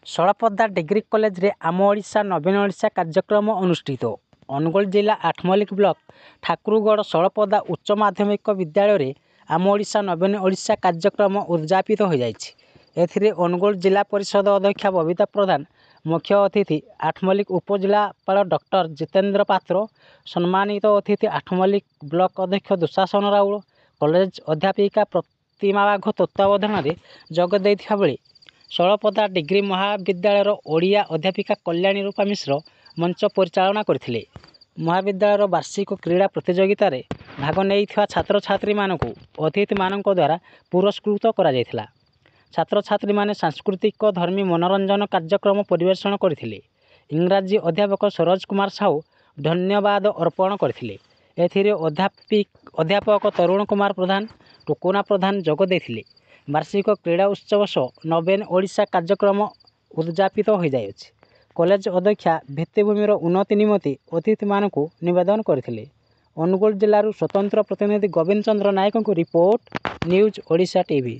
ଷୋଳପଦା degree college रे आम ओडिशा नवीन ओडिशा कार्यक्रम अनुष्ठित। अनुगोल जिला आठमल्लिक ब्लॉक ठाकुरगढ़ षोलपदा उच्च माध्यमिक विद्यालय रे आम ओडिशा नवीन ओडिशा कार्यक्रम उद्यापित हो जाइछि। एथिरे अनुगोल जिला परिषद अध्यक्षा बबिता प्रधान, मुख्य अतिथि आठमल्लिक उपजिलापाल डॉक्टर जितेंद्र पात्र, सम्मानित अतिथि आठमल्लिक ब्लॉक अध्यक्ष दुशासन राउल, कॉलेज अध्यापिका प्रतिमा बाघ तत्वावधान में जोग देइथिबा बेले षोलपदा डिग्री महाविद्यालयर ओडिया अध्यापिका कल्याणी रूपा मिश्र मंच परिचालना करथिले। महाविद्यालयर वार्षिक क्रीड़ा प्रतियोगिता रे भाग नेइथिबा छात्र छात्री मानकु अतिथि मानक द्वारा पुरस्कृत करा जायथिला। छात्र छात्री माने सांस्कृतिक धर्मी मनोरंजन कार्यक्रम परिवेषण करथिले। इंग्राजी अध्यापक सरोज कुमार साहू धन्यवाद अर्पण करथिले। एथिरे अध्यापक तरुण कुमार प्रधान, टुकुना प्रधान जोग देथिले। वार्षिक क्रीड़ा उत्सव नवीन ओडिशा कार्यक्रम उद्यापित हो जाइछि। कॉलेज अध्यक्षा भित्तिभूमिर उन्नति निमंते अतिथि मानकु निवेदन करथिले। अनुगोल जिल्लारू स्वतंत्र प्रतिनिधि गोविंद चंद्र नायक रिपोर्ट, न्यूज ओडिशा टीवी।